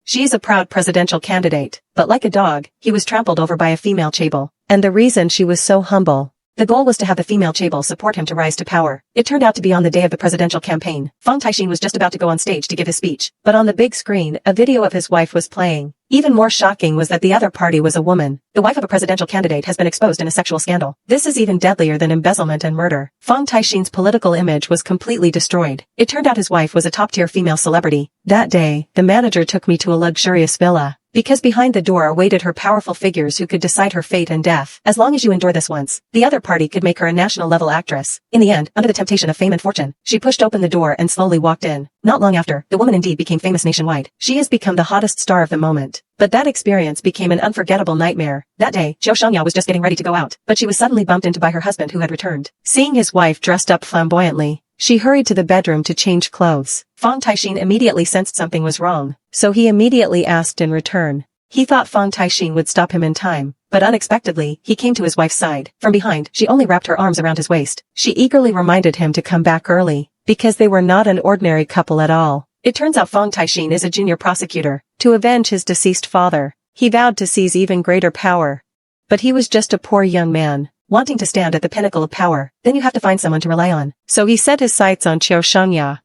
She is a proud presidential candidate, but like a dog, he was trampled over by a female chaebol. And the reason she was so humble. The goal was to have the female chaebol support him to rise to power. It turned out to be on the day of the presidential campaign. Fang Taixin was just about to go on stage to give his speech, but on the big screen, a video of his wife was playing. Even more shocking was that the other party was a woman. The wife of a presidential candidate has been exposed in a sexual scandal. This is even deadlier than embezzlement and murder. Fang Taixin's political image was completely destroyed. It turned out his wife was a top-tier female celebrity. That day, the manager took me to a luxurious villa. Because behind the door awaited her powerful figures who could decide her fate and death. As long as you endure this once, the other party could make her a national-level actress. In the end, under the temptation of fame and fortune, she pushed open the door and slowly walked in. Not long after, the woman indeed became famous nationwide. She has become the hottest star of the moment. But that experience became an unforgettable nightmare. That day, Zhou Shangya was just getting ready to go out, but she was suddenly bumped into by her husband who had returned. Seeing his wife dressed up flamboyantly, she hurried to the bedroom to change clothes. Fang Taixin immediately sensed something was wrong, so he immediately asked in return. He thought Fang Taixin would stop him in time, but unexpectedly, he came to his wife's side. From behind, she only wrapped her arms around his waist. She eagerly reminded him to come back early, because they were not an ordinary couple at all. It turns out Fang Taixin is a junior prosecutor. To avenge his deceased father, he vowed to seize even greater power. But he was just a poor young man, wanting to stand at the pinnacle of power. Then you have to find someone to rely on. So he set his sights on Zhou Shangya.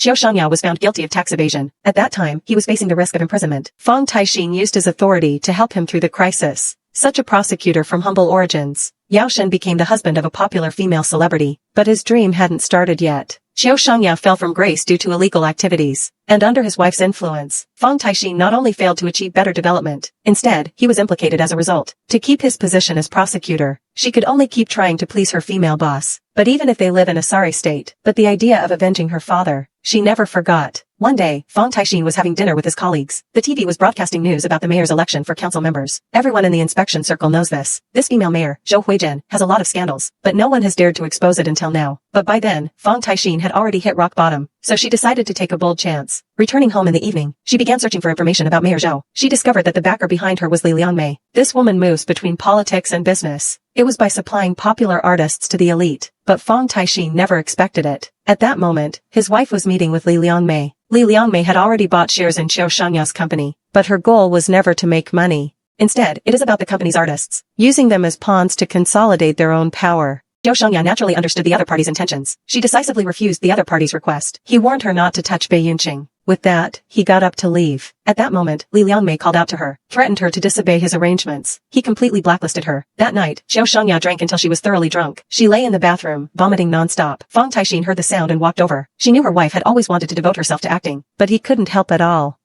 Zhou Shangya was found guilty of tax evasion. At that time, he was facing the risk of imprisonment. Fang Taixin used his authority to help him through the crisis. Such a prosecutor from humble origins, Yao Shen became the husband of a popular female celebrity, but his dream hadn't started yet. Zhou Shangya fell from grace due to illegal activities, and under his wife's influence, Fang Taixin not only failed to achieve better development, instead, he was implicated as a result. To keep his position as prosecutor, she could only keep trying to please her female boss. But even if they live in a sorry state, but the idea of avenging her father, she never forgot. One day, Fang Taixin was having dinner with his colleagues. The TV was broadcasting news about the mayor's election for council members. Everyone in the inspection circle knows this. This female mayor, Zhou Huizhen, has a lot of scandals, but no one has dared to expose it until now. But by then, Fang Taixin had already hit rock bottom, so she decided to take a bold chance. Returning home in the evening, she began searching for information about Mayor Zhou. She discovered that the backer behind her was Li Liangmei. This woman moves between politics and business. It was by supplying popular artists to the elite, but Fang Taixin never expected it. At that moment, his wife was meeting with Li Liangmei. Li Liangmei had already bought shares in Zhou Shangya's company, but her goal was never to make money. Instead, it is about the company's artists, using them as pawns to consolidate their own power. Zhou Shangya naturally understood the other party's intentions. She decisively refused the other party's request. He warned her not to touch Bei Yunqing. With that, he got up to leave. At that moment, Li Liangmei called out to her, threatened her to disobey his arrangements. He completely blacklisted her. That night, Zhou Shangya drank until she was thoroughly drunk. She lay in the bathroom, vomiting non-stop. Fang Taixin heard the sound and walked over. She knew her wife had always wanted to devote herself to acting, but he couldn't help at all.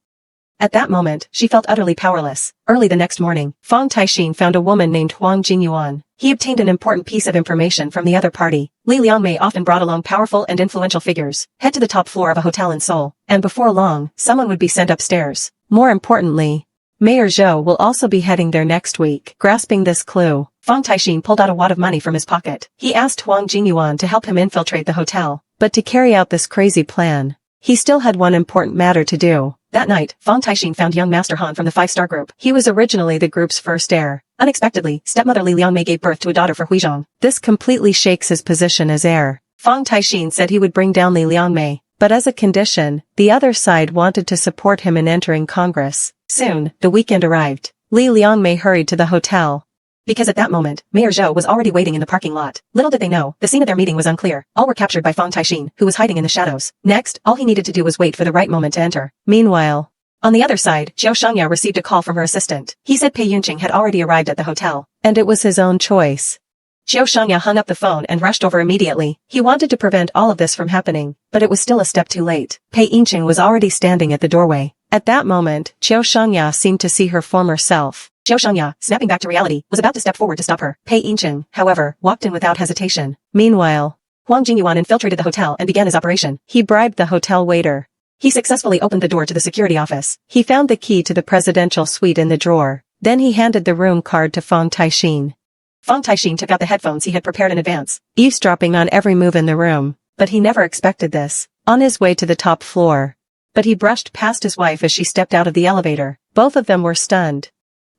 At that moment, she felt utterly powerless. Early the next morning, Fang Taixin found a woman named Huang Jingyuan. He obtained an important piece of information from the other party. Li Liangmei often brought along powerful and influential figures. Head to the top floor of a hotel in Seoul, and before long, someone would be sent upstairs. More importantly, Mayor Zhou will also be heading there next week. Grasping this clue, Fang Taixin pulled out a wad of money from his pocket. He asked Huang Jingyuan to help him infiltrate the hotel. But to carry out this crazy plan, he still had one important matter to do. That night, Fang Taixin found young Master Han from the 5-star group. He was originally the group's first heir. Unexpectedly, stepmother Li Liangmei gave birth to a daughter for Huizhong. This completely shakes his position as heir. Fang Taixin said he would bring down Li Liangmei, but as a condition, the other side wanted to support him in entering Congress. Soon, the weekend arrived. Li Liangmei hurried to the hotel, because at that moment, Mayor Zhou was already waiting in the parking lot. Little did they know, the scene of their meeting was unclear. All were captured by Fang Taixin, who was hiding in the shadows. Next, all he needed to do was wait for the right moment to enter. Meanwhile, on the other side, Zhou Shangya received a call from her assistant. He said Bei Yunqing had already arrived at the hotel, and it was his own choice. Zhou Shangya hung up the phone and rushed over immediately. He wanted to prevent all of this from happening, but it was still a step too late. Bei Yunqing was already standing at the doorway. At that moment, Zhou Shangya seemed to see her former self. Zhou Shangya, snapping back to reality, was about to step forward to stop her. Bei Yunqing, however, walked in without hesitation. Meanwhile, Huang Jingyuan infiltrated the hotel and began his operation. He bribed the hotel waiter. He successfully opened the door to the security office. He found the key to the presidential suite in the drawer. Then he handed the room card to Fang Taixin. Fang Taixin took out the headphones he had prepared in advance, eavesdropping on every move in the room. But he never expected this. On his way to the top floor, but he brushed past his wife as she stepped out of the elevator. Both of them were stunned,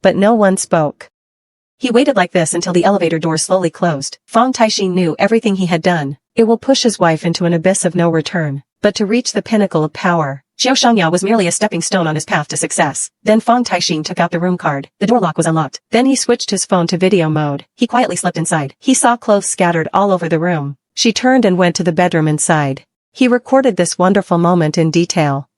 but no one spoke. He waited like this until the elevator door slowly closed. Fang Taixin knew everything he had done. It will push his wife into an abyss of no return. But to reach the pinnacle of power, Xiao Shangyao was merely a stepping stone on his path to success. Then Fang Taixin took out the room card. The door lock was unlocked. Then he switched his phone to video mode. He quietly slipped inside. He saw clothes scattered all over the room. She turned and went to the bedroom inside. He recorded this wonderful moment in detail.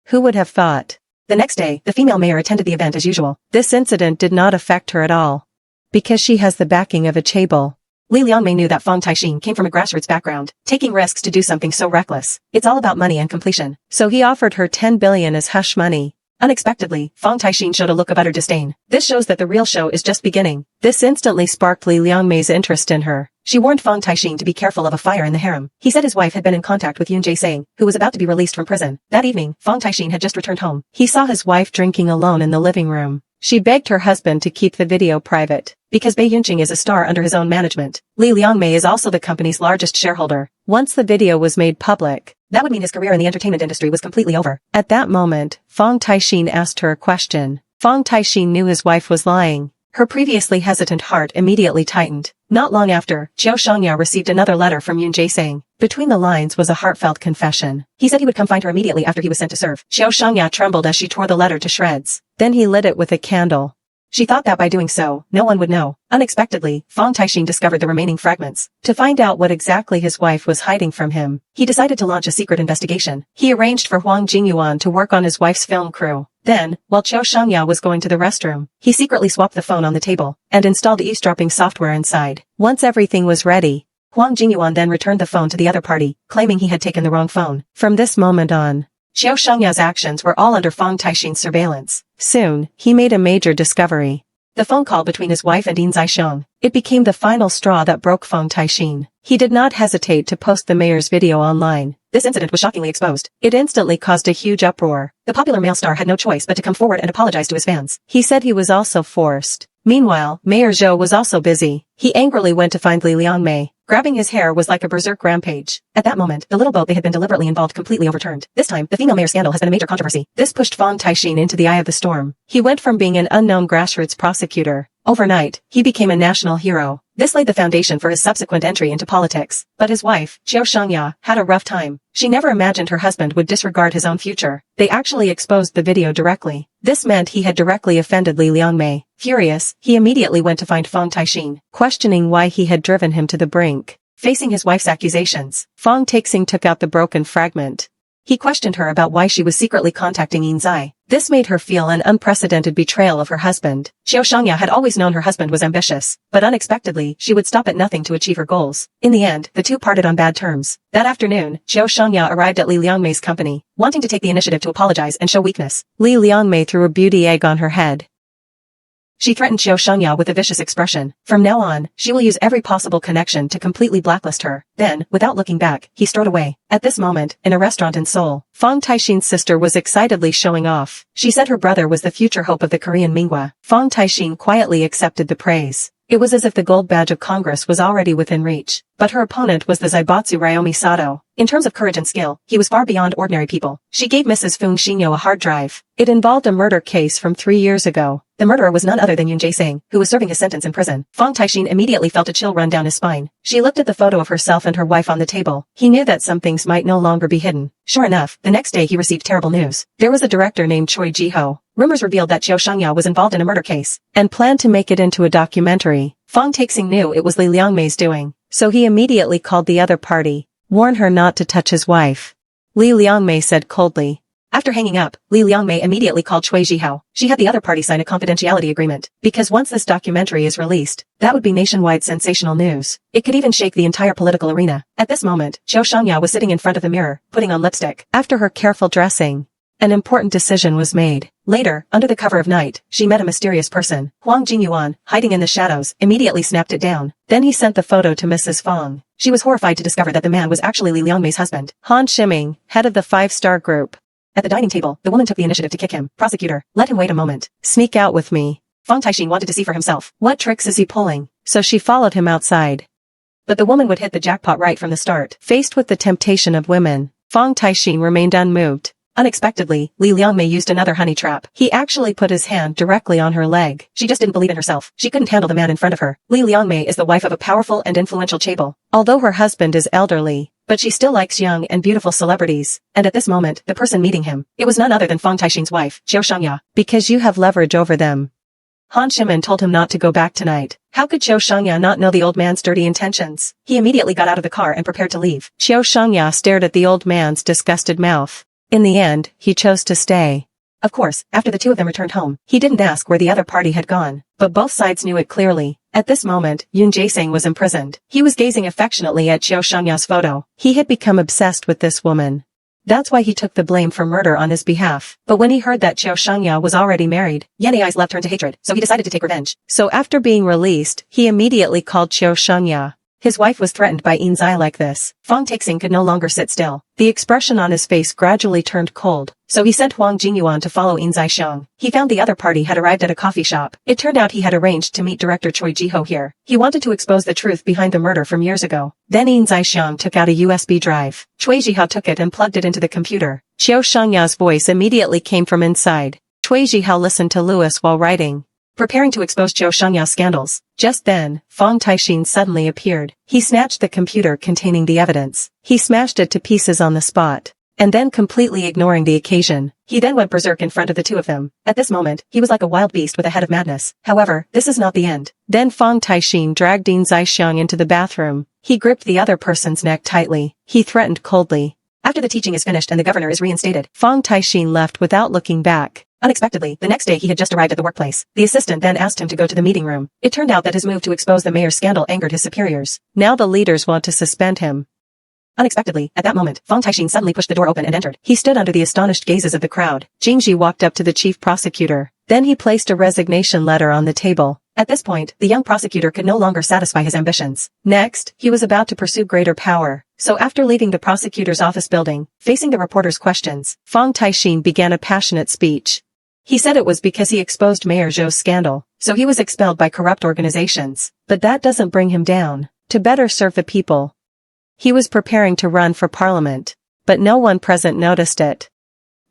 Who would have thought? The next day, the female mayor attended the event as usual. This incident did not affect her at all, because she has the backing of a chaebol. Li Liangmei knew that Fang Taixin came from a grassroots background, taking risks to do something so reckless. It's all about money and completion. So he offered her 10 billion as hush money. Unexpectedly, Fang Taixin showed a look of utter disdain. This shows that the real show is just beginning. This instantly sparked Li Liangmei's interest in her. She warned Fang Taixin to be careful of a fire in the harem. He said his wife had been in contact with Yun Jae-sang, who was about to be released from prison. That evening, Fang Taixin had just returned home. He saw his wife drinking alone in the living room. She begged her husband to keep the video private, because Bei Yunqing is a star under his own management. Li Liangmei is also the company's largest shareholder. Once the video was made public, that would mean his career in the entertainment industry was completely over. At that moment, Fang Taixin asked her a question. Fang Taixin knew his wife was lying. Her previously hesitant heart immediately tightened. Not long after, Xiao Shangyao received another letter from Yun Jae-sang. Between the lines was a heartfelt confession. He said he would come find her immediately after he was sent to serve. Xiao Shangyao trembled as she tore the letter to shreds. Then he lit it with a candle. She thought that by doing so, no one would know. Unexpectedly, Fang Taixin discovered the remaining fragments. To find out what exactly his wife was hiding from him, he decided to launch a secret investigation. He arranged for Huang Jingyuan to work on his wife's film crew. Then, while Xiao Shangyao was going to the restroom, he secretly swapped the phone on the table and installed eavesdropping software inside. Once everything was ready, Huang Jingyuan then returned the phone to the other party, claiming he had taken the wrong phone. From this moment on, Xiao Shangyao's actions were all under Fang Taixin's surveillance. Soon, he made a major discovery. The phone call between his wife and Yin Zaixiong. It became the final straw that broke Fang Taixin. He did not hesitate to post the mayor's video online. This incident was shockingly exposed. It instantly caused a huge uproar. The popular male star had no choice but to come forward and apologize to his fans. He said he was also forced. Meanwhile, Mayor Zhou was also busy. He angrily went to find Li Liangmei. Grabbing his hair was like a berserk rampage. At that moment, the little boat they had been deliberately involved completely overturned. This time, the female mayor scandal has been a major controversy. This pushed Fang Taixin into the eye of the storm. He went from being an unknown grassroots prosecutor. Overnight, he became a national hero. This laid the foundation for his subsequent entry into politics. But his wife, Xiao Shangya, had a rough time. She never imagined her husband would disregard his own future. They actually exposed the video directly. This meant he had directly offended Li Liangmei. Furious, he immediately went to find Fang Taixin, questioning why he had driven him to the brink. Facing his wife's accusations, Fang Taixin took out the broken fragment. He questioned her about why she was secretly contacting Yin Zai. This made her feel an unprecedented betrayal of her husband. Xiao Shangya had always known her husband was ambitious, but unexpectedly, she would stop at nothing to achieve her goals. In the end, the two parted on bad terms. That afternoon, Xiao Shangya arrived at Li Liangmei's company, wanting to take the initiative to apologize and show weakness. Li Liangmei threw a beauty egg on her head. She threatened Xiao Shangya with a vicious expression. From now on, she will use every possible connection to completely blacklist her. Then, without looking back, he strode away. At this moment, in a restaurant in Seoul, Fang Taixin's sister was excitedly showing off. She said her brother was the future hope of the Korean Mingwa. Fang Taixin quietly accepted the praise. It was as if the gold badge of Congress was already within reach. But her opponent was the Zaibatsu Ryomi Sato. In terms of courage and skill, he was far beyond ordinary people. She gave Mrs. Fung Xinyo a hard drive. It involved a murder case from 3 years ago. The murderer was none other than Yun Jae-sang, who was serving his sentence in prison. Fang Taixin immediately felt a chill run down his spine. She looked at the photo of herself and her wife on the table. He knew that some things might no longer be hidden. Sure enough, the next day he received terrible news. There was a director named Choi Ji-ho. Rumors revealed that Xiao Shangya was involved in a murder case, and planned to make it into a documentary. Fang Taixin knew it was Li Liangmei's doing, so he immediately called the other party. Warn her not to touch his wife, Li Liangmei said coldly. After hanging up, Li Liangmei immediately called Choi Ji-ho. She had the other party sign a confidentiality agreement, because once this documentary is released, that would be nationwide sensational news. It could even shake the entire political arena. At this moment, Xiao Shangya was sitting in front of the mirror, putting on lipstick. After her careful dressing, an important decision was made. Later, under the cover of night, she met a mysterious person. Huang Jingyuan, hiding in the shadows, immediately snapped it down. Then he sent the photo to Mrs. Fang. She was horrified to discover that the man was actually Li Liangmei's husband, Han Shiming, head of the 5-star group. At the dining table, the woman took the initiative to kick him. Prosecutor, let him wait a moment. Sneak out with me. Fang Taixin wanted to see for himself. What tricks is he pulling? So she followed him outside. But the woman would hit the jackpot right from the start. Faced with the temptation of women, Fang Taixin remained unmoved. Unexpectedly, Li Liangmei used another honey trap. He actually put his hand directly on her leg. She just didn't believe in herself. She couldn't handle the man in front of her. Li Liangmei is the wife of a powerful and influential chaebol. Although her husband is elderly, but she still likes young and beautiful celebrities. And at this moment, the person meeting him, it was none other than Fang Taixin's wife, Qiu Shangya. Because you have leverage over them. Han Shimin told him not to go back tonight. How could Qiu Shangya not know the old man's dirty intentions? He immediately got out of the car and prepared to leave. Qiu Shangya stared at the old man's disgusted mouth. In the end, he chose to stay. Of course, after the two of them returned home, he didn't ask where the other party had gone, but both sides knew it clearly. At this moment, Yun Jaesing was imprisoned. He was gazing affectionately at Qiu Shangya's photo. He had become obsessed with this woman. That's why he took the blame for murder on his behalf. But when he heard that Qiu Shangya was already married, Yan Ai's love turned to hatred, so he decided to take revenge. So after being released, he immediately called Qiu Shangya. His wife was threatened by Yin Zai like this. Fang Taixing could no longer sit still. The expression on his face gradually turned cold, so he sent Huang Jingyuan to follow Yin Zai Xiong. He found the other party had arrived at a coffee shop. It turned out he had arranged to meet director Choi Jiho here. He wanted to expose the truth behind the murder from years ago. Then Yin Zai Xiong took out a USB drive. Choi Jiho took it and plugged it into the computer. Qiu Shangya's voice immediately came from inside. Choi Jiho listened to Louis while writing, preparing to expose Qiu Shangya's scandals. Just then, Fang Taixin suddenly appeared. He snatched the computer containing the evidence. He smashed it to pieces on the spot. And then completely ignoring the occasion, he then went berserk in front of the two of them. At this moment, he was like a wild beast with a head of madness. However, this is not the end. Then Fang Taixin dragged Yin Zaixiang into the bathroom. He gripped the other person's neck tightly. He threatened coldly. After the teaching is finished and the governor is reinstated, Fang Taixin left without looking back. Unexpectedly, the next day he had just arrived at the workplace. The assistant then asked him to go to the meeting room. It turned out that his move to expose the mayor's scandal angered his superiors. Now the leaders want to suspend him. Unexpectedly, at that moment, Fang Taixin suddenly pushed the door open and entered. He stood under the astonished gazes of the crowd. Jingji walked up to the chief prosecutor. Then he placed a resignation letter on the table. At this point, the young prosecutor could no longer satisfy his ambitions. Next, he was about to pursue greater power. So after leaving the prosecutor's office building, facing the reporter's questions, Fang Taixin began a passionate speech. He said it was because he exposed Mayor Zhou's scandal, so he was expelled by corrupt organizations. But that doesn't bring him down. To better serve the people, he was preparing to run for parliament, but no one present noticed it.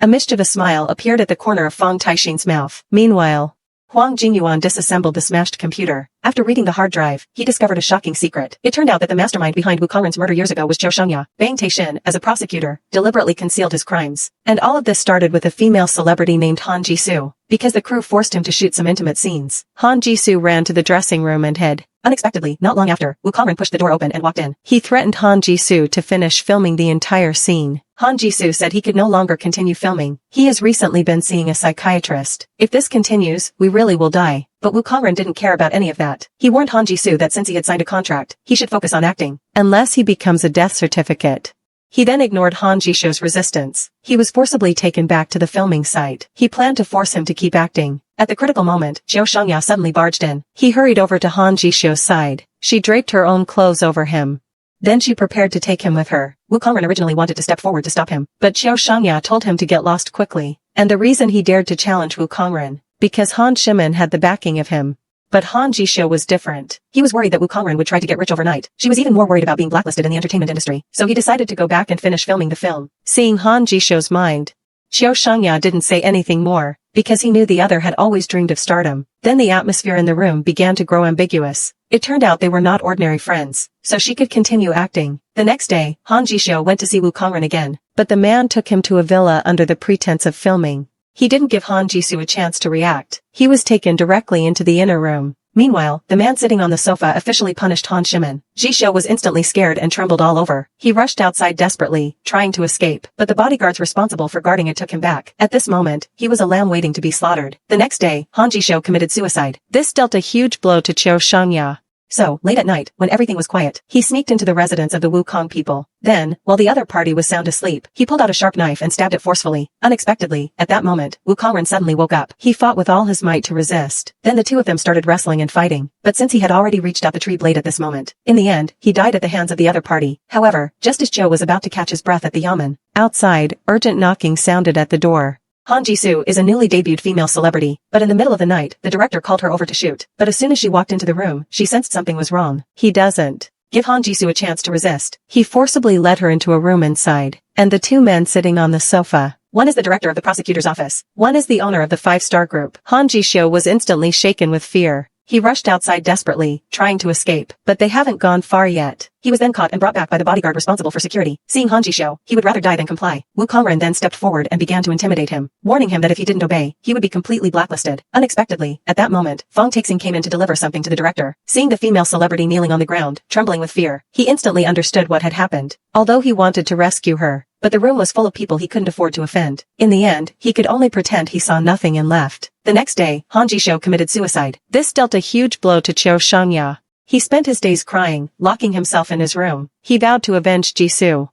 A mischievous smile appeared at the corner of Fang Taixin's mouth. Meanwhile, Huang Jingyuan disassembled the smashed computer. After reading the hard drive, he discovered a shocking secret. It turned out that the mastermind behind Wu Kongren's murder years ago was Qiu Shangya. Bang Taixin, as a prosecutor, deliberately concealed his crimes. And all of this started with a female celebrity named Han Jisoo. Because the crew forced him to shoot some intimate scenes, Han Jisoo ran to the dressing room and hid. Unexpectedly, not long after, Wu Kongren pushed the door open and walked in. He threatened Han Jisoo to finish filming the entire scene. Han Jisoo said he could no longer continue filming. He has recently been seeing a psychiatrist. If this continues, we really will die. But Wu Kongren didn't care about any of that. He warned Han Jisoo that since he had signed a contract, he should focus on acting, unless he becomes a death certificate. He then ignored Han Jisoo's resistance. He was forcibly taken back to the filming site. He planned to force him to keep acting. At the critical moment, Qiu Shangya suddenly barged in. He hurried over to Han Jisoo's side. She draped her own clothes over him. Then she prepared to take him with her. Wu Kongren originally wanted to step forward to stop him, but Qiu Shangya told him to get lost quickly. And the reason he dared to challenge Wu Kongren, because Han Shimin had the backing of him. But Han Jisoo was different. He was worried that Wu Kongren would try to get rich overnight. She was even more worried about being blacklisted in the entertainment industry. So he decided to go back and finish filming the film. Seeing Han Jisoo's mind, Qiu Shangya didn't say anything more, because he knew the other had always dreamed of stardom. Then the atmosphere in the room began to grow ambiguous. It turned out they were not ordinary friends, so she could continue acting. The next day, Han Jisoo went to see Wu Kongren again, but the man took him to a villa under the pretense of filming. He didn't give Han Jisoo a chance to react. He was taken directly into the inner room. Meanwhile, the man sitting on the sofa officially punished Han Shimin. Jisoo was instantly scared and trembled all over. He rushed outside desperately, trying to escape, but the bodyguards responsible for guarding it took him back. At this moment, he was a lamb waiting to be slaughtered. The next day, Han Jisoo committed suicide. This dealt a huge blow to Qiu Shangya. So, late at night, when everything was quiet, he sneaked into the residence of the Wukong people. Then, while the other party was sound asleep, he pulled out a sharp knife and stabbed it forcefully. Unexpectedly, at that moment, Wu Kongren suddenly woke up. He fought with all his might to resist. Then the two of them started wrestling and fighting. But since he had already reached out the tree blade at this moment, in the end, he died at the hands of the other party. However, just as Zhou was about to catch his breath at the yamen, outside, urgent knocking sounded at the door. Han Jisoo is a newly debuted female celebrity, but in the middle of the night, the director called her over to shoot. But as soon as she walked into the room, she sensed something was wrong. He doesn't give Han Jisoo a chance to resist. He forcibly led her into a room inside, and the two men sitting on the sofa. One is the director of the prosecutor's office. One is the owner of the 5-star group. Han Jisoo was instantly shaken with fear. He rushed outside desperately, trying to escape, but they haven't gone far yet. He was then caught and brought back by the bodyguard responsible for security. Seeing Han Jisho, he would rather die than comply. Wu Kongren then stepped forward and began to intimidate him, warning him that if he didn't obey, he would be completely blacklisted. Unexpectedly, at that moment, Fong Taixing came in to deliver something to the director. Seeing the female celebrity kneeling on the ground, trembling with fear, he instantly understood what had happened. Although he wanted to rescue her, but the room was full of people he couldn't afford to offend. In the end, he could only pretend he saw nothing and left. The next day, Han Jisho committed suicide. This dealt a huge blow to Qiu Shangya. He spent his days crying, locking himself in his room. He vowed to avenge Jisoo.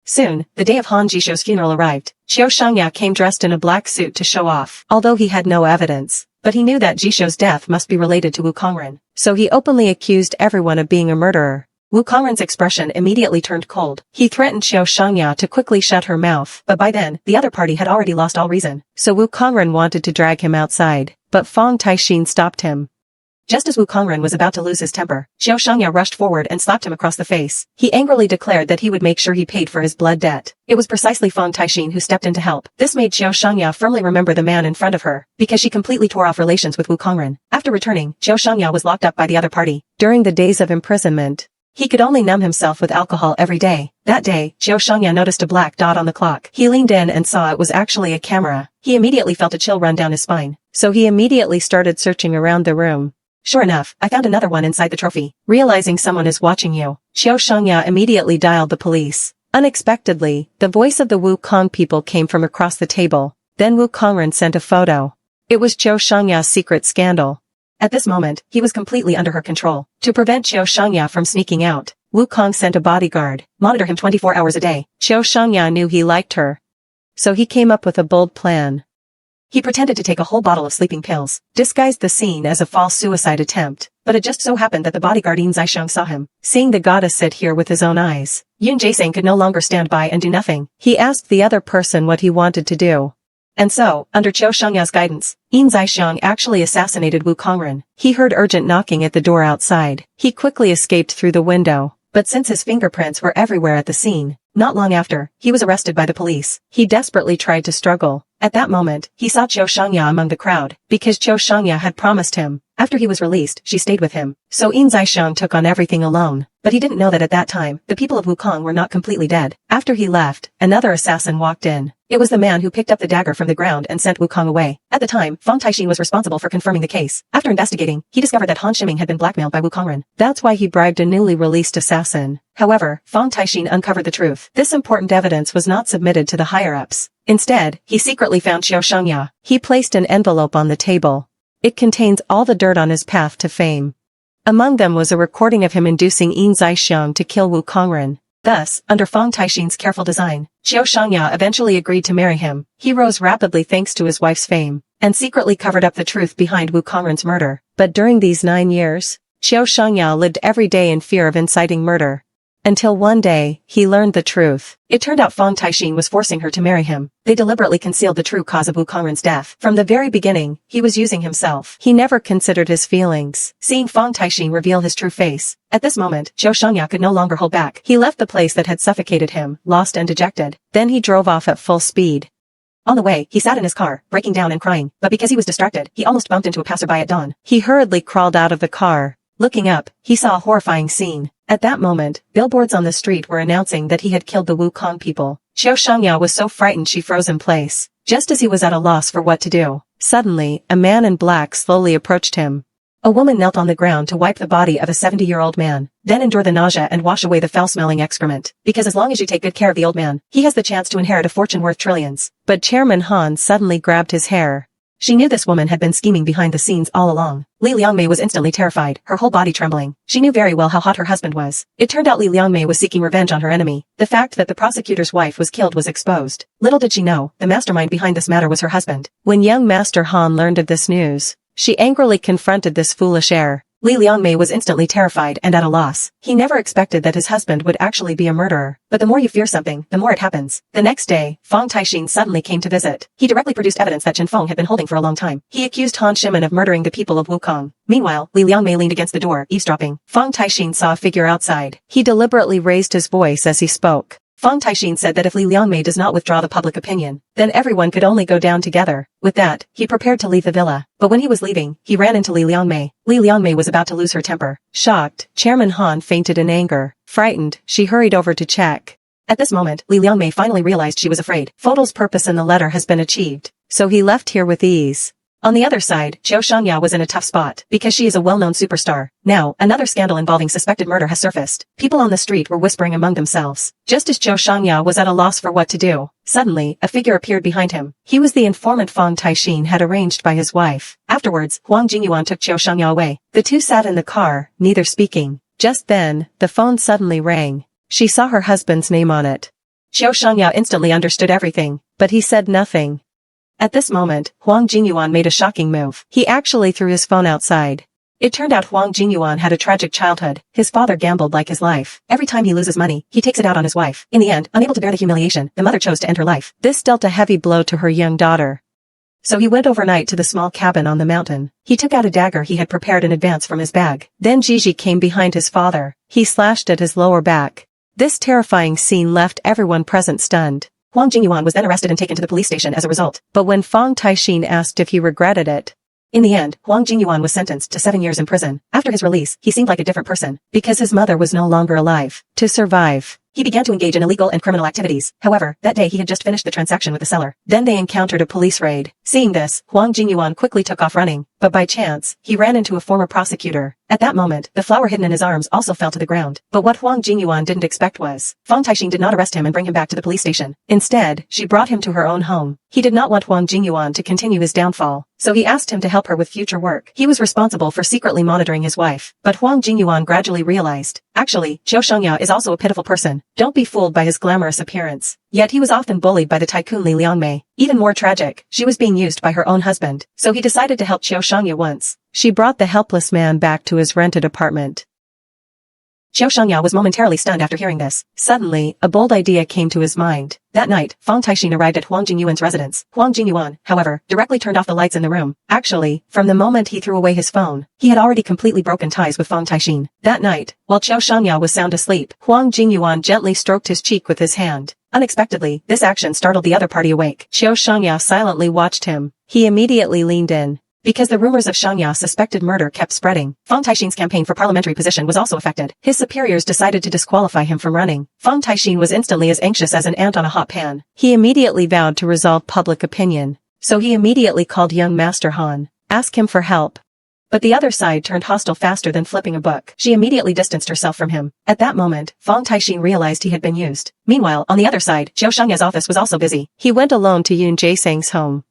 Soon, the day of Han Jisho's funeral arrived. Qiu Shangya came dressed in a black suit to show off, although he had no evidence. But he knew that Jisho's death must be related to Wu Kongren, so he openly accused everyone of being a murderer. Wu Kongren's expression immediately turned cold. He threatened Qiu Shangya to quickly shut her mouth, but by then, the other party had already lost all reason. So Wu Kongren wanted to drag him outside, but Fong Taixing stopped him. Just as Wu Kongren was about to lose his temper, Qiu Shangya rushed forward and slapped him across the face. He angrily declared that he would make sure he paid for his blood debt. It was precisely Fong Taixing who stepped in to help. This made Qiu Shangya firmly remember the man in front of her, because she completely tore off relations with Wu Kongren. After returning, Qiu Shangya was locked up by the other party. During the days of imprisonment, he could only numb himself with alcohol every day. That day, Qiu Shangya noticed a black dot on the clock. He leaned in and saw it was actually a camera. He immediately felt a chill run down his spine. So he immediately started searching around the room. Sure enough, I found another one inside the trophy. Realizing someone is watching you, Qiu Shangya immediately dialed the police. Unexpectedly, the voice of the Wu Kong people came from across the table. Then Wu Kongren sent a photo. It was Qiu Shangya's secret scandal. At this moment, he was completely under her control. To prevent Qiu Shangya from sneaking out, Wu Kong sent a bodyguard, monitor him 24 hours a day. Qiu Shangya knew he liked her, so he came up with a bold plan. He pretended to take a whole bottle of sleeping pills, disguised the scene as a false suicide attempt, but it just so happened that the bodyguard Yin Zaisheng saw him. Seeing the goddess sit here with his own eyes, Yun Jaising could no longer stand by and do nothing. He asked the other person what he wanted to do. And so, under Qiu Shangya's guidance, Yin Zaisheng actually assassinated Wu Kongren. He heard urgent knocking at the door outside. He quickly escaped through the window, but since his fingerprints were everywhere at the scene, not long after, he was arrested by the police. He desperately tried to struggle. At that moment, he saw Qiu Shangya among the crowd, because Qiu Shangya had promised him. After he was released, she stayed with him. So Yin Zaisheng took on everything alone. But he didn't know that at that time, the people of Wukong were not completely dead. After he left, another assassin walked in. It was the man who picked up the dagger from the ground and sent Wukong away. At the time, Fong Taixing was responsible for confirming the case. After investigating, he discovered that Han Shiming had been blackmailed by Wu Kongren. That's why he bribed a newly released assassin. However, Fong Taixing uncovered the truth. This important evidence was not submitted to the higher-ups. Instead, he secretly found Qiu Shangya. He placed an envelope on the table. It contains all the dirt on his path to fame. Among them was a recording of him inducing Yin Zaisheng to kill Wu Kongren. Thus, under Fong Taixing's careful design, Qiu Shangya eventually agreed to marry him. He rose rapidly thanks to his wife's fame, and secretly covered up the truth behind Wu Kongren's murder. But during these 9 years, Qiu Shangya lived every day in fear of inciting murder. Until one day, he learned the truth. It turned out Fong Taixing was forcing her to marry him. They deliberately concealed the true cause of Wu Kongren's death. From the very beginning, he was using himself. He never considered his feelings. Seeing Fong Taixing reveal his true face, at this moment, Qiu Shangya could no longer hold back. He left the place that had suffocated him, lost and dejected. Then he drove off at full speed. On the way, he sat in his car, breaking down and crying, but because he was distracted, he almost bumped into a passerby at dawn. He hurriedly crawled out of the car. Looking up, he saw a horrifying scene. At that moment, billboards on the street were announcing that he had killed the Wu Kong people. Qiu Shangya was so frightened she froze in place. Just as he was at a loss for what to do, suddenly, a man in black slowly approached him. A woman knelt on the ground to wipe the body of a 70-year-old man, then endure the nausea and wash away the foul-smelling excrement. Because as long as you take good care of the old man, he has the chance to inherit a fortune worth trillions. But Chairman Han suddenly grabbed his hair. She knew this woman had been scheming behind the scenes all along. Li Liangmei was instantly terrified, her whole body trembling. She knew very well how hot her husband was. It turned out Li Liangmei was seeking revenge on her enemy. The fact that the prosecutor's wife was killed was exposed. Little did she know, the mastermind behind this matter was her husband. When young Master Han learned of this news, she angrily confronted this foolish heir. Li Liangmei was instantly terrified and at a loss. He never expected that his husband would actually be a murderer. But the more you fear something, the more it happens. The next day, Fong Taixing suddenly came to visit. He directly produced evidence that Chen Feng had been holding for a long time. He accused Han Shimin of murdering the people of Wukong. Meanwhile, Li Liangmei leaned against the door, eavesdropping. Fong Taixing saw a figure outside. He deliberately raised his voice as he spoke. Fang Taixin said that if Li Liangmei does not withdraw the public opinion, then everyone could only go down together. With that, he prepared to leave the villa. But when he was leaving, he ran into Li Liangmei. Li Liangmei was about to lose her temper. Shocked, Chairman Han fainted in anger. Frightened, she hurried over to check. At this moment, Li Liangmei finally realized she was afraid. Fodel's purpose in the letter has been achieved, so he left here with ease. On the other side, Zhou Shangya was in a tough spot, because she is a well-known superstar. Now, another scandal involving suspected murder has surfaced. People on the street were whispering among themselves. Just as Zhou Shangya was at a loss for what to do, suddenly, a figure appeared behind him. He was the informant Fang Taixin had arranged by his wife. Afterwards, Huang Jingyuan took Zhou Shangya away. The two sat in the car, neither speaking. Just then, the phone suddenly rang. She saw her husband's name on it. Zhou Shangya instantly understood everything, but he said nothing. At this moment, Huang Jingyuan made a shocking move. He actually threw his phone outside. It turned out Huang Jingyuan had a tragic childhood. His father gambled like his life. Every time he loses money, he takes it out on his wife. In the end, unable to bear the humiliation, the mother chose to end her life. This dealt a heavy blow to her young daughter. So he went overnight to the small cabin on the mountain. He took out a dagger he had prepared in advance from his bag. Then Gigi came behind his father. He slashed at his lower back. This terrifying scene left everyone present stunned. Huang Jingyuan was then arrested and taken to the police station as a result. But when Fang Taixin asked if he regretted it, in the end, Huang Jingyuan was sentenced to 7 years in prison. After his release, he seemed like a different person, because his mother was no longer alive. To survive, he began to engage in illegal and criminal activities. However, that day he had just finished the transaction with the seller. Then they encountered a police raid. Seeing this, Huang Jingyuan quickly took off running, but by chance, he ran into a former prosecutor. At that moment, the flower hidden in his arms also fell to the ground. But what Huang Jingyuan didn't expect was, Fang Taixin did not arrest him and bring him back to the police station. Instead, she brought him to her own home. He did not want Huang Jingyuan to continue his downfall, so he asked him to help her with future work. He was responsible for secretly monitoring his wife. But Huang Jingyuan gradually realized, actually, Zhou Shangya is also a pitiful person. Don't be fooled by his glamorous appearance. Yet he was often bullied by the tycoon Li Liangmei. Even more tragic, she was being used by her own husband. So he decided to help Zhou Shangya once. She brought the helpless man back to his rented apartment. Zhou Shangya was momentarily stunned after hearing this. Suddenly, a bold idea came to his mind. That night, Fang Taixin arrived at Huang Jingyuan's residence. Huang Jingyuan, however, directly turned off the lights in the room. Actually, from the moment he threw away his phone, he had already completely broken ties with Fang Taixin. That night, while Zhou Shangya was sound asleep, Huang Jingyuan gently stroked his cheek with his hand. Unexpectedly, this action startled the other party awake. Zhou Shangya silently watched him. He immediately leaned in. Because the rumors of Shangya's suspected murder kept spreading, Fang Taixin's campaign for parliamentary position was also affected. His superiors decided to disqualify him from running. Fang Taixin was instantly as anxious as an ant on a hot pan. He immediately vowed to resolve public opinion. So he immediately called young Master Han, asked him for help. But the other side turned hostile faster than flipping a book. She immediately distanced herself from him. At that moment, Fang Taixin realized he had been used. Meanwhile, on the other side, Zhou Shangya's office was also busy. He went alone to Yun Jaesang's home.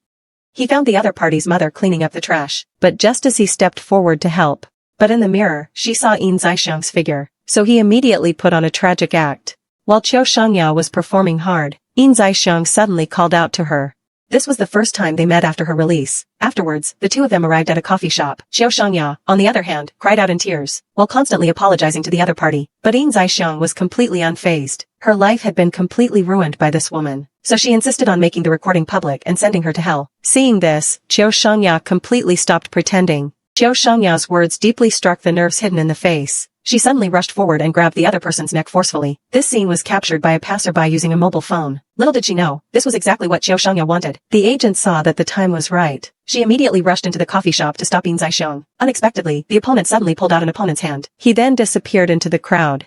He found the other party's mother cleaning up the trash, but just as he stepped forward to help, but in the mirror, she saw Yin Zaixiang's figure, so he immediately put on a tragic act. While Zhou Shangya was performing hard, Yin Zaixiang suddenly called out to her. This was the first time they met after her release. Afterwards, the two of them arrived at a coffee shop. Zhou Shangya, on the other hand, cried out in tears, while constantly apologizing to the other party. But Yin Zaixiang was completely unfazed. Her life had been completely ruined by this woman. So she insisted on making the recording public and sending her to hell. Seeing this, Zhou Shangya completely stopped pretending. Zhou Shangya's words deeply struck the nerves hidden in the face. She suddenly rushed forward and grabbed the other person's neck forcefully. This scene was captured by a passerby using a mobile phone. Little did she know, this was exactly what Zhou Shangya wanted. The agent saw that the time was right. She immediately rushed into the coffee shop to stop Yin Zaixiang. Unexpectedly, the opponent suddenly pulled out an opponent's hand. He then disappeared into the crowd.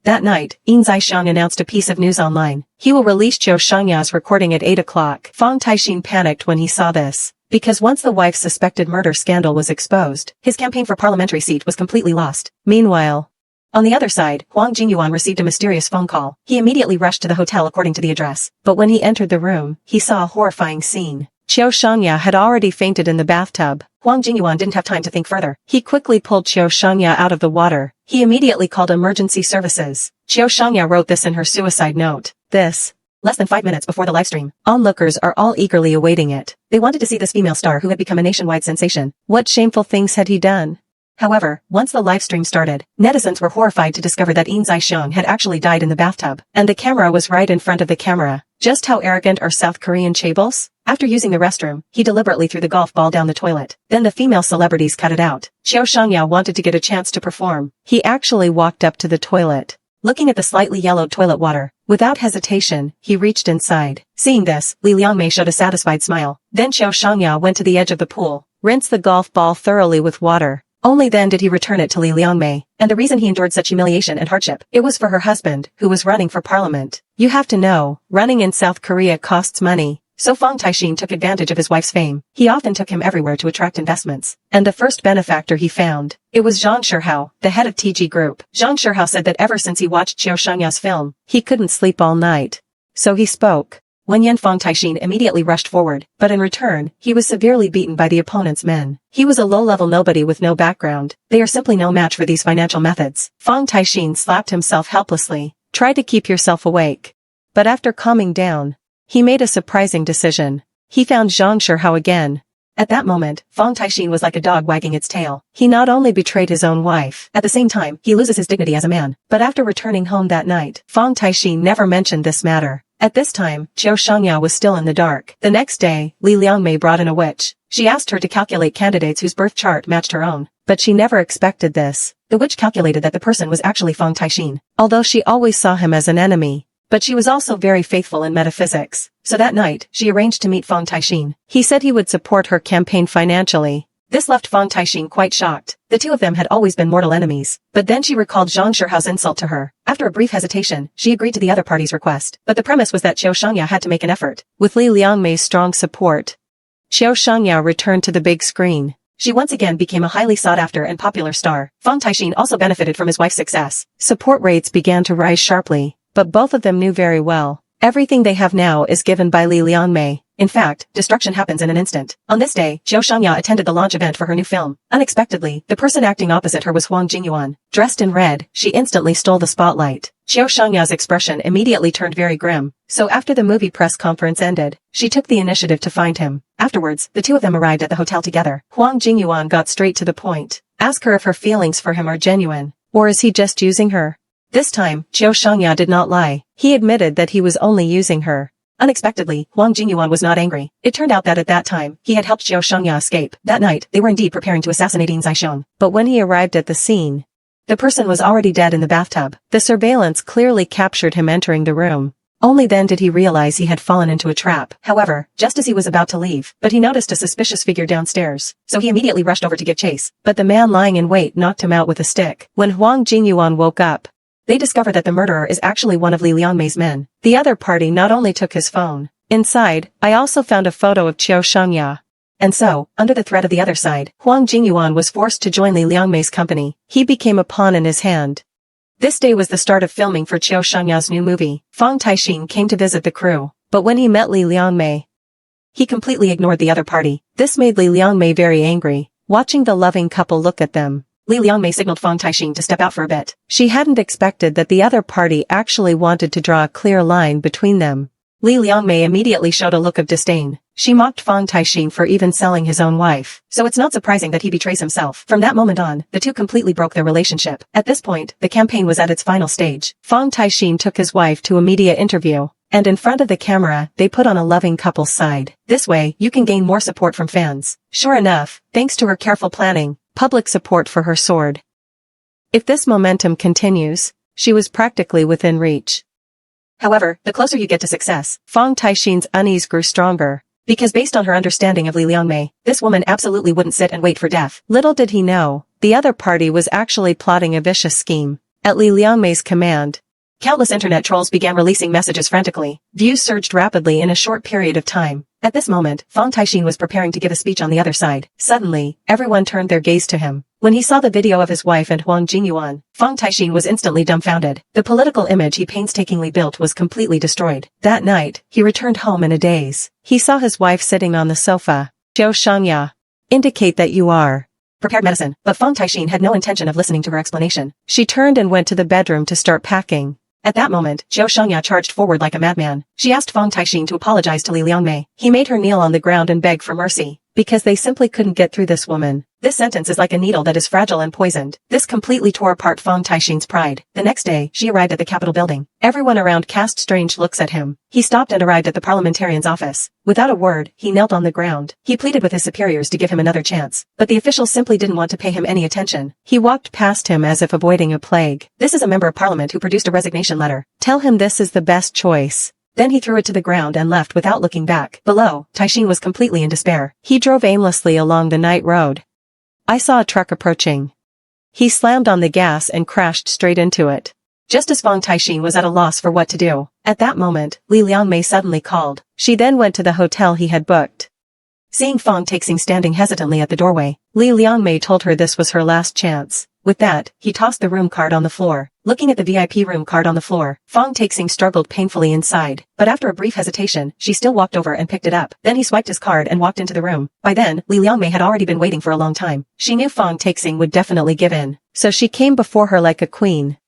That night, Yin Zaixiang announced a piece of news online. He will release Zhou Shangya's recording at 8 o'clock. Fang Taixin panicked when he saw this, because once the wife's suspected murder scandal was exposed, his campaign for parliamentary seat was completely lost. Meanwhile, on the other side, Huang Jingyuan received a mysterious phone call. He immediately rushed to the hotel according to the address. But when he entered the room, he saw a horrifying scene. Zhou Shangya had already fainted in the bathtub. Huang Jingyuan didn't have time to think further. He quickly pulled Zhou Shangya out of the water. He immediately called emergency services. Zhou Shangya wrote this in her suicide note. Less than 5 minutes before the livestream. Onlookers are all eagerly awaiting it. They wanted to see this female star who had become a nationwide sensation. What shameful things had he done? However, once the livestream started, netizens were horrified to discover that Yin Zaixiang had actually died in the bathtub, and the camera was right in front of the camera. Just how arrogant are South Korean chaebols? After using the restroom, he deliberately threw the golf ball down the toilet. Then the female celebrities cut it out. Zhou Shangya wanted to get a chance to perform. He actually walked up to the toilet, looking at the slightly yellowed toilet water. Without hesitation, he reached inside. Seeing this, Li Liangmei showed a satisfied smile. Then Qiao Shangya went to the edge of the pool, rinsed the golf ball thoroughly with water. Only then did he return it to Li Liangmei, and the reason he endured such humiliation and hardship, it was for her husband, who was running for parliament. You have to know, running in South Korea costs money. So Fang Taixin took advantage of his wife's fame. He often took him everywhere to attract investments. And the first benefactor he found, it was Zhang Shihao, the head of TG Group. Zhang Shihao said that ever since he watched Qiao Shangya's film, he couldn't sleep all night. So he spoke. When Yan Fang Taixin immediately rushed forward, but in return, he was severely beaten by the opponent's men. He was a low-level nobody with no background. They are simply no match for these financial methods. Fang Taixin slapped himself helplessly. Try to keep yourself awake. But after calming down, he made a surprising decision. He found Zhang Shihao again. At that moment, Fang Taixin was like a dog wagging its tail. He not only betrayed his own wife, at the same time, he loses his dignity as a man. But after returning home that night, Fang Taixin never mentioned this matter. At this time, Qiao Shangya was still in the dark. The next day, Li Liangmei brought in a witch. She asked her to calculate candidates whose birth chart matched her own. But she never expected this. The witch calculated that the person was actually Fang Taixin, although she always saw him as an enemy. But she was also very faithful in metaphysics. So that night, she arranged to meet Fang Taixin. He said he would support her campaign financially. This left Fang Taixin quite shocked. The two of them had always been mortal enemies. But then she recalled Zhang Shihao's insult to her. After a brief hesitation, she agreed to the other party's request. But the premise was that Qiao Shangya had to make an effort. With Li Liangmei's strong support, Qiao Shangya returned to the big screen. She once again became a highly sought-after and popular star. Fang Taixin also benefited from his wife's success. Support rates began to rise sharply. But both of them knew very well, everything they have now is given by Li Liangmei. In fact, destruction happens in an instant. On this day, Qiao Shangya attended the launch event for her new film. Unexpectedly, the person acting opposite her was Huang Jingyuan. Dressed in red, she instantly stole the spotlight. Qiao Shangya's expression immediately turned very grim. So after the movie press conference ended, she took the initiative to find him. Afterwards, the two of them arrived at the hotel together. Huang Jingyuan got straight to the point. Ask her if her feelings for him are genuine, or is he just using her? This time, Qiao Shangya did not lie. He admitted that he was only using her. Unexpectedly, Huang Jingyuan was not angry. It turned out that at that time, he had helped Qiao Shangya escape. That night, they were indeed preparing to assassinate Yin Zhaisheng. But when he arrived at the scene, the person was already dead in the bathtub. The surveillance clearly captured him entering the room. Only then did he realize he had fallen into a trap. However, just as he was about to leave, but he noticed a suspicious figure downstairs. So he immediately rushed over to give chase. But the man lying in wait knocked him out with a stick. When Huang Jingyuan woke up, they discovered that the murderer is actually one of Li Liangmei's men. The other party not only took his phone. Inside, I also found a photo of Qiao Shangya. And so, under the threat of the other side, Huang Jingyuan was forced to join Li Liangmei's company. He became a pawn in his hand. This day was the start of filming for Qiao Shangya's new movie. Fang Taixin came to visit the crew. But when he met Li Liangmei, he completely ignored the other party. This made Li Liangmei very angry. Watching the loving couple look at them, Li Liangmei signaled Fang Taixin to step out for a bit. She hadn't expected that the other party actually wanted to draw a clear line between them. Li Liangmei immediately showed a look of disdain. She mocked Fang Taixin for even selling his own wife. So it's not surprising that he betrays himself. From that moment on, the two completely broke their relationship. At this point, the campaign was at its final stage. Fang Taixin took his wife to a media interview, and in front of the camera, they put on a loving couple's side. This way, you can gain more support from fans. Sure enough, thanks to her careful planning, public support for her soared. If this momentum continues, she was practically within reach. However, the closer you get to success, Fang Taixin's unease grew stronger. Because based on her understanding of Li Liangmei, this woman absolutely wouldn't sit and wait for death. Little did he know, the other party was actually plotting a vicious scheme. At Li Liangmei's command, countless internet trolls began releasing messages frantically. Views surged rapidly in a short period of time. At this moment, Fang Taixin was preparing to give a speech on the other side. Suddenly, everyone turned their gaze to him. When he saw the video of his wife and Huang Jingyuan, Fang Taixin was instantly dumbfounded. The political image he painstakingly built was completely destroyed. That night, he returned home in a daze. He saw his wife sitting on the sofa. Qiao Shangya, indicate that you are prepared medicine. But Fang Taixin had no intention of listening to her explanation. She turned and went to the bedroom to start packing. At that moment, Qiao Shangya charged forward like a madman. She asked Fang Taixin to apologize to Li Liangmei. He made her kneel on the ground and beg for mercy. because they simply couldn't get through this woman. This sentence is like a needle that is fragile and poisoned. This completely tore apart Fang Taixin's pride. The next day, she arrived at the Capitol building. Everyone around cast strange looks at him. He stopped and arrived at the parliamentarian's office. Without a word, he knelt on the ground. He pleaded with his superiors to give him another chance, but the officials simply didn't want to pay him any attention. He walked past him as if avoiding a plague. This is a member of parliament who produced a resignation letter. Tell him this is the best choice. Then he threw it to the ground and left without looking back. Below, Taixin was completely in despair. He drove aimlessly along the night road. I saw a truck approaching. He slammed on the gas and crashed straight into it. Just as Fang Taixin was at a loss for what to do, at that moment, Li Liangmei suddenly called. She then went to the hotel he had booked. Seeing Fang Taixin standing hesitantly at the doorway, Li Liangmei told her this was her last chance. With that, he tossed the room card on the floor. Looking at the VIP room card on the floor, Fang Taixin struggled painfully inside, but after a brief hesitation, she still walked over and picked it up. Then he swiped his card and walked into the room. By then, Li Liangmei had already been waiting for a long time. She knew Fang Taixin would definitely give in, so she came before her like a queen.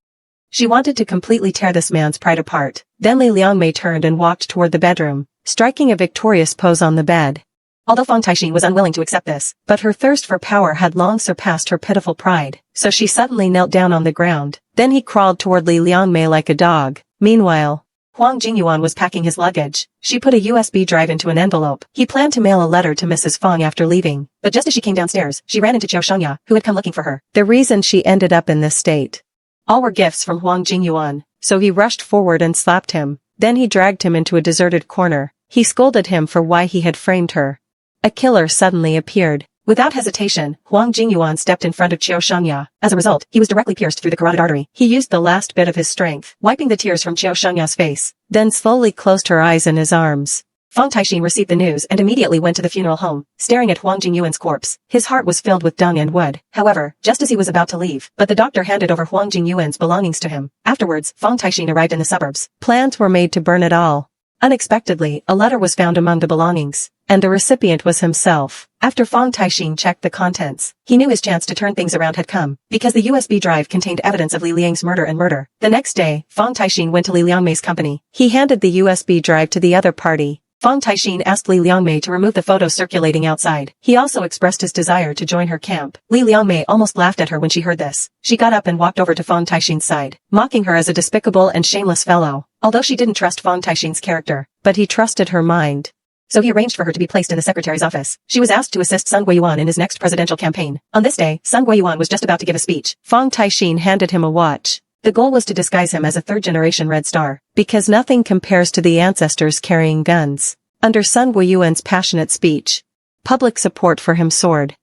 She wanted to completely tear this man's pride apart. Then Li Liangmei turned and walked toward the bedroom, striking a victorious pose on the bed. Although Fang Taixin was unwilling to accept this, but her thirst for power had long surpassed her pitiful pride, so she suddenly knelt down on the ground. Then he crawled toward Li Liangmei like a dog. Meanwhile, Huang Jingyuan was packing his luggage. She put a USB drive into an envelope. He planned to mail a letter to Mrs. Fang after leaving, but just as she came downstairs, she ran into Qiao Shangya, who had come looking for her. The reason she ended up in this state. All were gifts from Huang Jingyuan, so he rushed forward and slapped him. Then he dragged him into a deserted corner. He scolded him for why he had framed her. A killer suddenly appeared. Without hesitation, Huang Jingyuan stepped in front of Qiao Shangya. As a result, he was directly pierced through the carotid artery. He used the last bit of his strength, wiping the tears from Qiao Shangya's face, then slowly closed her eyes in his arms. Fang Taixin received the news and immediately went to the funeral home, staring at Huang Jingyuan's corpse. His heart was filled with dung and wood. However, just as he was about to leave, but the doctor handed over Huang Jingyuan's belongings to him. Afterwards, Fang Taixin arrived in the suburbs. Plans were made to burn it all. Unexpectedly, a letter was found among the belongings, and the recipient was himself. After Fang Taixin checked the contents, he knew his chance to turn things around had come, because the USB drive contained evidence of Li Liang's murder. The next day, Fang Taixin went to Li Liangmei's company. He handed the USB drive to the other party. Fang Taixin asked Li Liangmei to remove the photos circulating outside. He also expressed his desire to join her camp. Li Liangmei almost laughed at her when she heard this. She got up and walked over to Fang Taixin's side, mocking her as a despicable and shameless fellow. Although she didn't trust Fang Taixin's character, but he trusted her mind. So he arranged for her to be placed in the secretary's office. She was asked to assist Sun Guiyuan in his next presidential campaign. On this day, Sun Guiyuan was just about to give a speech. Fang Taixin handed him a watch. The goal was to disguise him as a third-generation Red Star, because nothing compares to the ancestors carrying guns. Under Sun Guiyuan's passionate speech, public support for him soared.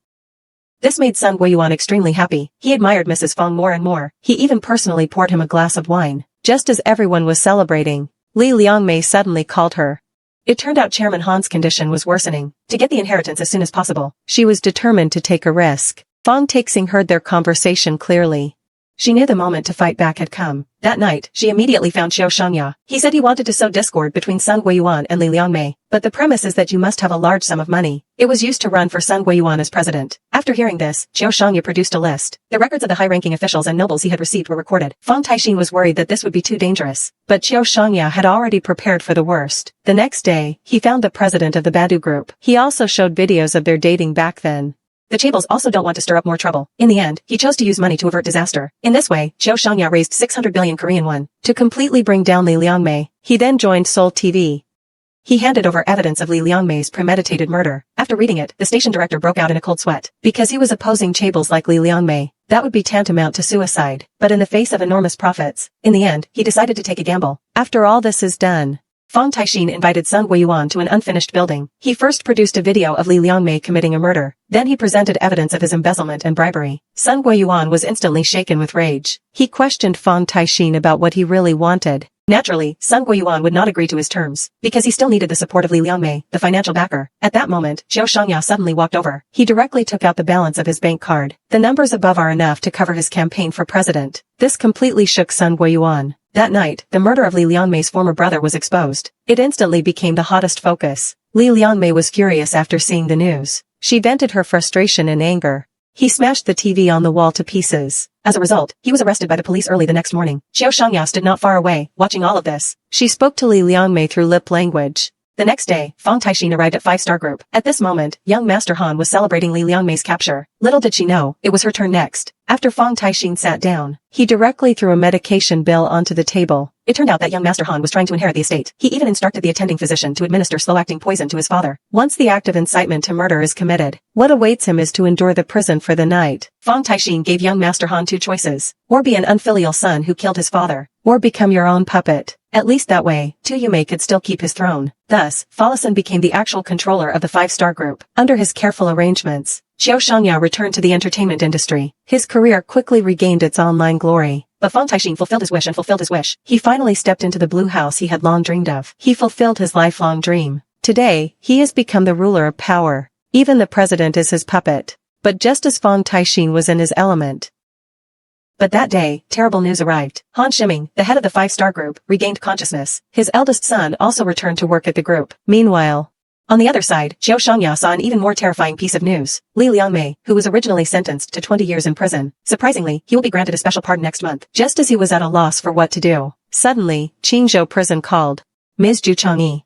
This made Sun Guiyuan extremely happy. He admired Mrs. Fang more and more. He even personally poured him a glass of wine. Just as everyone was celebrating, Li Liangmei suddenly called her. It turned out Chairman Han's condition was worsening. To get the inheritance as soon as possible, she was determined to take a risk. Fang Taixin heard their conversation clearly. She knew the moment to fight back had come. That night, she immediately found Qiao Shangya. He said he wanted to sow discord between Sun Guiyuan and Li Liangmei, but the premise is that you must have a large sum of money. It was used to run for Sun Guiyuan as president. After hearing this, Qiao Shangya produced a list. The records of the high-ranking officials and nobles he had received were recorded. Fang Taixin was worried that this would be too dangerous, but Qiao Shangya had already prepared for the worst. The next day, he found the president of the Badu group. He also showed videos of their dating back then. The Chaebol also don't want to stir up more trouble. In the end, he chose to use money to avert disaster. In this way, Qiao Shangya raised 600 billion Korean won to completely bring down Li Liangmei. He then joined Seoul TV. He handed over evidence of Li Liangmei's premeditated murder. After reading it, the station director broke out in a cold sweat. Because he was opposing Chaebols like Li Liangmei, that would be tantamount to suicide. But in the face of enormous profits, in the end, he decided to take a gamble. After all this is done, Fang Taixin invited Sun Guiyuan to an unfinished building. He first produced a video of Li Liangmei committing a murder. Then he presented evidence of his embezzlement and bribery. Sun Guiyuan was instantly shaken with rage. He questioned Fang Taixin about what he really wanted. Naturally, Sun Guiyuan would not agree to his terms, because he still needed the support of Li Liangmei, the financial backer. At that moment, Qiao Shangya suddenly walked over. He directly took out the balance of his bank card. The numbers above are enough to cover his campaign for president. This completely shook Sun Guiyuan. That night, the murder of Li Liangmei's former brother was exposed. It instantly became the hottest focus. Li Liangmei was furious after seeing the news. She vented her frustration and anger. He smashed the TV on the wall to pieces. As a result, he was arrested by the police early the next morning. Qiao Shangya stood not far away, watching all of this. She spoke to Li Liangmei through lip language. The next day, Fang Taixin arrived at 5-star group. At this moment, young Master Han was celebrating Li Liangmei's capture. Little did she know, it was her turn next. After Fang Taixin sat down, he directly threw a medication bill onto the table. It turned out that young Master Han was trying to inherit the estate. He even instructed the attending physician to administer slow-acting poison to his father. Once the act of incitement to murder is committed, what awaits him is to endure the prison for the night. Fang Taixin gave young Master Han 2 choices. Or be an unfilial son who killed his father, or become your own puppet. At least that way, Tu Yume could still keep his throne. Thus, Falasan became the actual controller of the 5-star group. Under his careful arrangements, Xiao Shangya returned to the entertainment industry. His career quickly regained its online glory. But Fang Taixin fulfilled his wish. He finally stepped into the blue house he had long dreamed of. He fulfilled his lifelong dream. Today, he has become the ruler of power. Even the president is his puppet. But just as Fang Taixin was in his element. But that day, terrible news arrived. Han Shiming, the head of the 5-star group, regained consciousness. His eldest son also returned to work at the group. Meanwhile, on the other side, Xiao Shangya saw an even more terrifying piece of news. Li Liangmei, who was originally sentenced to 20 years in prison. Surprisingly, he will be granted a special pardon next month. Just as he was at a loss for what to do, suddenly, Qingzhou prison called. Ms. Ju Changyi.